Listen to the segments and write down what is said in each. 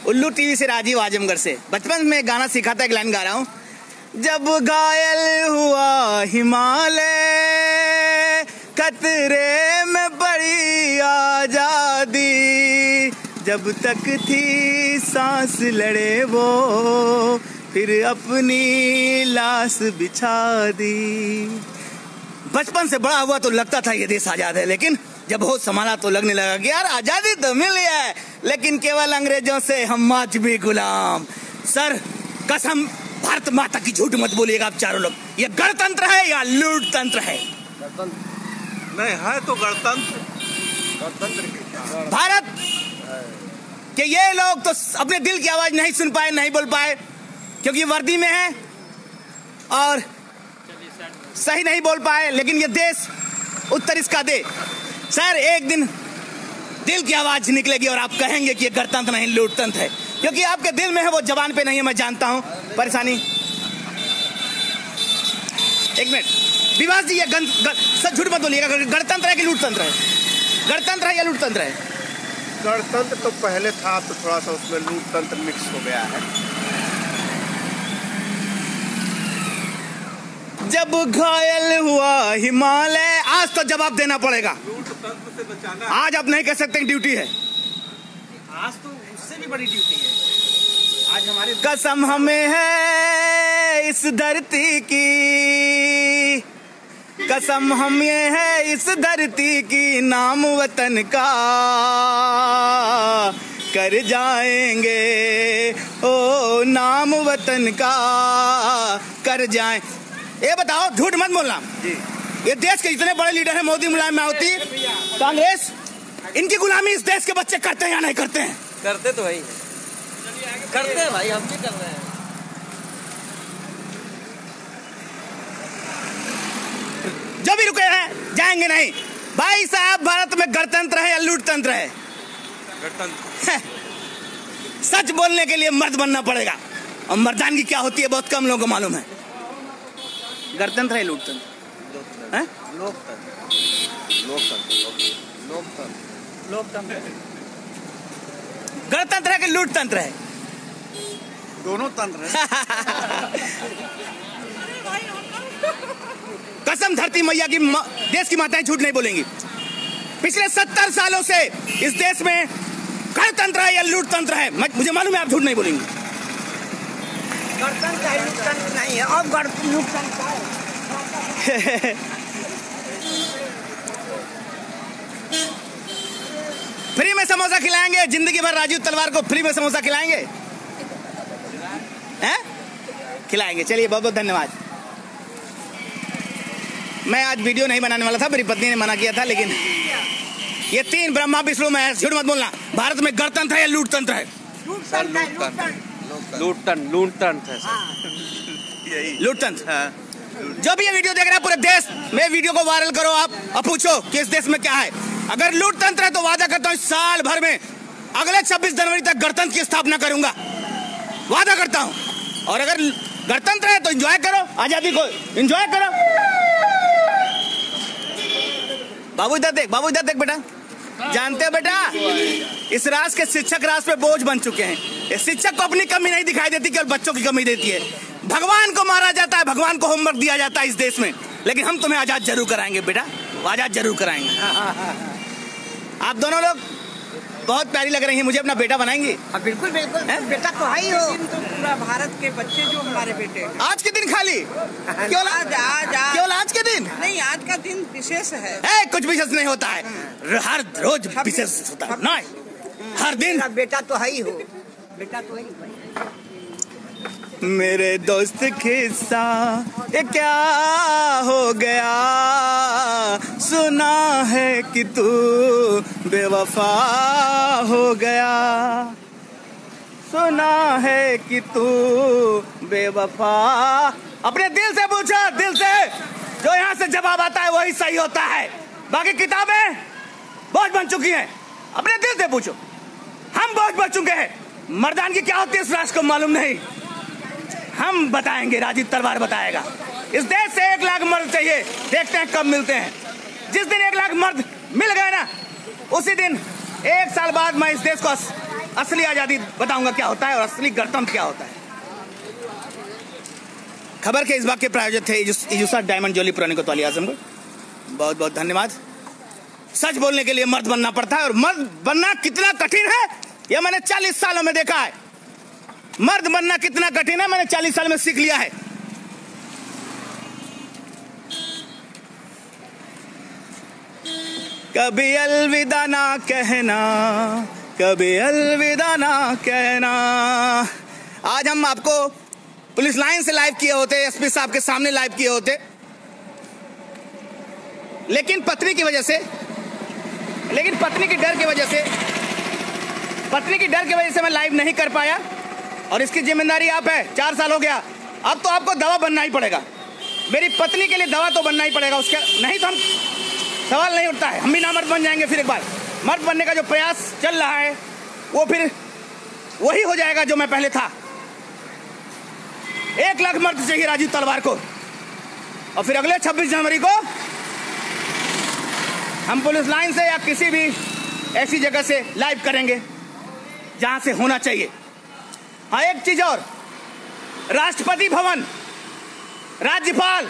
उल्लू टीवी से राजीव आजमगढ़ से। बचपन में गाना सीखा था, एक लाइन गा रहा हूँ। जब घायल हुआ हिमालय, खतरे में पड़ी आजादी, जब तक थी सांस लड़े वो, फिर अपनी लाश बिछा दी। बचपन से बड़ा हुआ तो लगता था ये देश आजाद है, लेकिन जब होश संभाला तो लगने लगा कि यार आजादी तो मिल गया है, लेकिन केवल अंग्रेजों से हम आज भी गुलाम। सर कसम भारत माता की झूठ मत बोलिएगा आप चारों लोग, ये गणतंत्र है या लूट तंत्र है? नहीं है तो गणतंत्र। भारत के ये लोग तो अपने दिल की आवाज नहीं सुन पाए, नहीं बोल पाए, क्योंकि वर्दी में है और सही नहीं बोल पाए, लेकिन ये देश उत्तर इसका दे। सर एक दिन दिल की आवाज निकलेगी और आप कहेंगे कि ये गणतंत्र नहीं लूटतंत्र है, क्योंकि आपके दिल में है, वो जबान पे नहीं है। मैं जानता हूं परेशानी। एक मिनट विवास जी, ये सच झूठ मत बोलिएगा, गणतंत्र है कि लूटतंत्र है? गणतंत्र है या लूटतंत्र है? गणतंत्र तो पहले था, तो थोड़ा सा उसमें लूटतंत्र मिक्स हो गया है। जब घायल हुआ हिमालय, आज तो जवाब देना पड़ेगा। लूटतंत्र से बचाना आज आप नहीं कह सकते ड्यूटी है, आज तो उससे भी बड़ी ड्यूटी है। आज हमारे कसम हमें है इस धरती की, कसम हमें है इस धरती की, नाम वतन का कर जाएंगे, ओ नाम वतन का कर जाएं। ये बताओ, झूठ मत बोलना जी। ये देश के जितने बड़े लीडर हैं, मोदी, मुलायम, मायावती, कांग्रेस, इनकी गुलामी इस देश के बच्चे करते हैं या नहीं करते हैं? करते तो वही करते हैं भाई, हम भी कर रहे हैं। जो भी रुके हैं जाएंगे नहीं। भाई साहब, भारत में गणतंत्र है या लूटतंत्र है? गणतंत्र। सच बोलने के लिए मर्द बनना पड़ेगा, और मर्दानगी क्या होती है बहुत कम लोगों को मालूम है। गणतंत्र है लूटतंत्र? लोकतंत्र गणतंत्र है कि लूटतंत्र है? दोनों तंत्र है। कसम धरती मैया की, देश की माताएं झूठ नहीं बोलेंगी। पिछले 70 सालों से इस देश में गणतंत्र है या लूटतंत्र है? मुझे मालूम है आप झूठ नहीं बोलेंगे। गणतंत्र है, लूटतंत्र नहीं है। अब लूटतंत्र है। फ्री में समोसा खिलाएंगे जिंदगी भर? राजीव तलवार को फ्री में समोसा खिलाएंगे? हैं? खिलाएंगे। चलिए बहुत बहुत धन्यवाद। मैं आज वीडियो नहीं बनाने वाला था, मेरी पत्नी ने मना किया था, लेकिन ये 3 ब्रह्मा विष्णु में है। झूठ मत बोलना। भारत में गणतंत्र है या लूटतंत्र है? लूटतंत्र है। लूटतंत्र। जो भी ये वीडियो देख रहा है पूरे देश में, वीडियो को वायरल करो आप और पूछो कि इस देश में क्या है। अगर लूटतंत्र है तो वादा करता हूँ साल भर में अगले 26 जनवरी तक गणतंत्र की स्थापना करूंगा, वादा करता हूँ। और अगर गणतंत्र है तो एंजॉय करो, आजादी को एंजॉय करो। बाबू इधर देख, बाबू इधर देख बेटा। जानते हो बेटा, इस राष्ट्र के शिक्षक राष्ट्र पे बोझ बन चुके हैं। इस शिक्षक को अपनी कमी नहीं दिखाई देती, केवल बच्चों की कमी देती है। भगवान को मारा जाता है, भगवान को होमवर्क दिया जाता है इस देश में, लेकिन हम तुम्हें आजाद जरूर कराएंगे बेटा, आजाद जरूर कराएंगे। आप दोनों लोग बहुत प्यारी लग रही हैं, मुझे अपना बेटा बनाएंगे? बिल्कुल बिल्कुल, बेटा तो है ही हो। तो पूरा भारत के बच्चे जो हमारे बेटे हैं। आज के दिन खाली? केवल आज के दिन? नहीं, आज का दिन विशेष है। कुछ विशेष नहीं होता है, हर रोज विशेष होता है ना, हर दिन। बेटा तो है ही हो, बेटा तो है ही। मेरे दोस्त खिस्सा ये क्या हो गया, सुना है कि तू बेवफा हो गया, सुना है कि तू बेवफा। अपने दिल से पूछो, दिल से, जो यहाँ से जवाब आता है वही सही होता है। बाकी किताबें बोझ बन चुकी हैं, अपने दिल से पूछो। हम बोझ बन चुके हैं। मर्दानगी क्या होती है इस राष्ट्र को मालूम नहीं, हम बताएंगे, राजीव तलवार बताएगा। इस देश से 1 लाख मर्द चाहिए, देखते हैं कब मिलते हैं। जिस दिन 1 लाख मर्द मिल गए ना, उसी दिन 1 साल बाद मैं इस देश को असली आजादी बताऊंगा क्या होता है और असली गणतंत्र क्या होता है। खबर के इस भाग के प्रायोजक थे इजुसा डायमंड ज्वेलरी पुरानी कोतवाली आजमगढ़। बहुत बहुत धन्यवाद। सच बोलने के लिए मर्द बनना पड़ता है और मर्द बनना कितना कठिन है यह मैंने 40 सालों में देखा है। मर्द बनना कितना कठिन है मैंने 40 साल में सीख लिया है। कभी अलविदा ना कहना, कभी अलविदा ना कहना। आज हम आपको पुलिस लाइन से लाइव किए होते, एसपी साहब के सामने लाइव किए होते, लेकिन पत्नी की वजह से, पत्नी के डर की वजह से मैं लाइव नहीं कर पाया और इसकी जिम्मेदारी आप है। 4 साल हो गया, अब तो आपको दवा बनना ही पड़ेगा। मेरी पत्नी के लिए दवा तो बनना ही पड़ेगा, उसका नहीं तो हम सवाल नहीं उठता है, हम भी नामर्द बन जाएंगे। फिर एक बार मर्द बनने का जो प्रयास चल रहा है वो फिर वही हो जाएगा जो मैं पहले था। 1 लाख मर्द चाहिए राजीव तलवार को और फिर अगले 26 जनवरी को हम पुलिस लाइन से या किसी भी ऐसी जगह से लाइव करेंगे जहां से होना चाहिए। हाँ, एक चीज और, राष्ट्रपति भवन, राज्यपाल,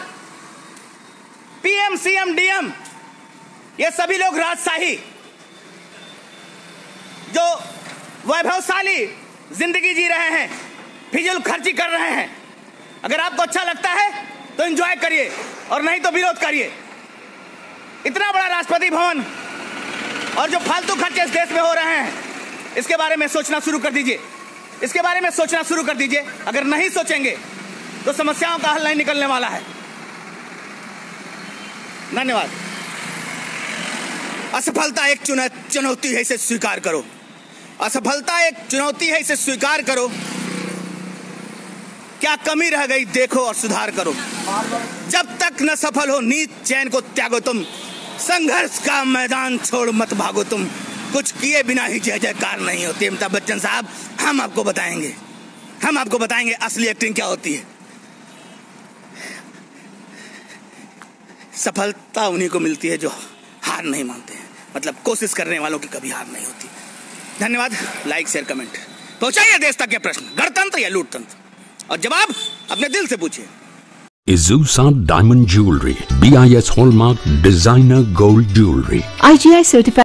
पीएम, सीएम, डीएम, ये सभी लोग राजशाही जो वैभवशाली जिंदगी जी रहे हैं, फिजूल खर्ची कर रहे हैं। अगर आपको अच्छा लगता है तो एंजॉय करिए और नहीं तो विरोध करिए। इतना बड़ा राष्ट्रपति भवन और जो फालतू खर्चे इस देश में हो रहे हैं, इसके बारे में सोचना शुरू कर दीजिए। इसके बारे में सोचना शुरू कर दीजिए। अगर नहीं सोचेंगे तो समस्याओं का हल नहीं निकलने वाला है। धन्यवाद। असफलता एक चुनौती है, इसे स्वीकार करो। असफलता एक चुनौती है, इसे स्वीकार करो। क्या कमी रह गई देखो और सुधार करो। जब तक न सफल हो नीत चैन को त्यागो तुम, संघर्ष का मैदान छोड़ मत भागो तुम। कुछ किए बिना ही जय जयकार नहीं होती। अमिताभ बच्चन साहब, हम आपको बताएंगे असली एक्टिंग क्या होती है। सफलता उन्हीं को मिलती है जो हार नहीं मानते हैं, मतलब कोशिश करने वालों की कभी हार नहीं होती। धन्यवाद। लाइक, शेयर, कमेंट पहुंचाइए देश तक के प्रश्न, गणतंत्र या लूटतंत्र, और जवाब अपने दिल से पूछिए। Izusa Diamond Jewelry, BIS Hallmark Designer Gold Jewelry, IGI certified.